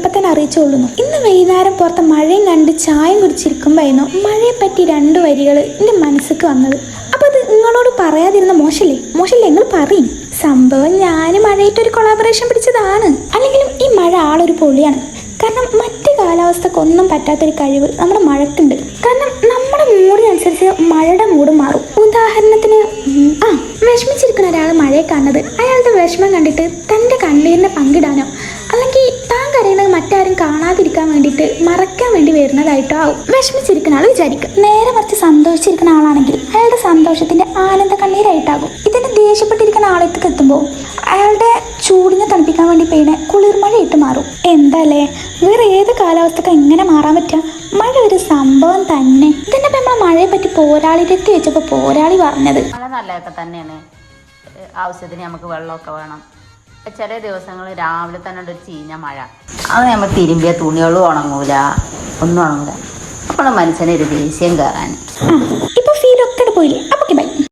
വിളിച്ചപ്പോൾ തന്നെ അറിയിച്ചോളുന്നു. ഇന്ന് വൈകുന്നേരം പുറത്ത് മഴയും കണ്ട് ചായം കുടിച്ചിരിക്കുമ്പോഴായിരുന്നു മഴയെപ്പറ്റി 2 വരികൾ എൻ്റെ മനസ്സിക്ക് വന്നത്. അപ്പോൾ അത് നിങ്ങളോട് പറയാതിരുന്ന മോശല്ലേ നിങ്ങൾ പറയും. സംഭവം ഞാൻ മഴയായിട്ടൊരു കൊളാബറേഷൻ പിടിച്ചതാണ്. അല്ലെങ്കിലും ഈ മഴ ആളൊരു പൊളിയാണ്. കാരണം മറ്റ് കാലാവസ്ഥക്കൊന്നും പറ്റാത്തൊരു കഴിവ് നമ്മുടെ മഴക്കുണ്ട്. കാരണം നമ്മുടെ മൂഡിനനുസരിച്ച് മഴയുടെ മൂഡ് മാറും. ഉദാഹരണത്തിന് വിഷമിച്ചിരിക്കുന്ന ഒരാൾ മഴയെ കാണുന്നത് അയാളുടെ വിഷമം കണ്ടിട്ട് തൻ്റെ കണ്ണീരിനെ പങ്കിടാനോ അല്ലെങ്കിൽ താൻ കരയുന്നത് മറ്റാരും കാണാതിരിക്കാൻ വേണ്ടിയിട്ട് മറക്കാൻ വേണ്ടി വരുന്നതായിട്ടോ ആവും വിഷമിച്ചിരിക്കുന്ന ആൾ വിചാരിക്കും. നേരെ മറിച്ച് സന്തോഷിച്ചിരിക്കുന്ന ആളാണെങ്കിൽ അയാളുടെ സന്തോഷത്തിന്റെ ആനന്ദ കണ്ണീരായിട്ടാകും. ഇതിന് ദേഷ്യപ്പെട്ടിരിക്കുന്ന ആളത്തേക്ക് എത്തുമ്പോൾ അയാളുടെ ചൂടിനെ തണുപ്പിക്കാൻ വേണ്ടി പെയ്യുന്ന കുളിർമഴയിട്ട് മാറും. എന്താല്ലേ, വേറെ ഏത് കാലാവസ്ഥക്ക് എങ്ങനെ മാറാൻ പറ്റുക? മഴ ഒരു സംഭവം തന്നെ. ഇതിന്റെ നമ്മളെ മഴയെ പറ്റി പോരാളിയിലെത്തി വെച്ചപ്പോൾ പോരാളി പറഞ്ഞത് മഴ നല്ലതൊക്കെ തന്നെയാണ്. ആവശ്യത്തിന് നമുക്ക് വെള്ളമൊക്കെ വേണം. ചില ദിവസങ്ങൾ രാവിലെ തന്നെ ഒരു ചീഞ്ഞ മഴ, അത് നമ്മൾ തിരുമ്പിയ തുണികളും ഉണങ്ങൂല, ഒന്നും ഉണങ്ങൂല. അപ്പോൾ മനുഷ്യന് ഒരു ദേഷ്യം കയറാൻ ഇപ്പൊ ഫീലൊക്കെ പോയില്ലേ. അപ്പൊ ബൈ.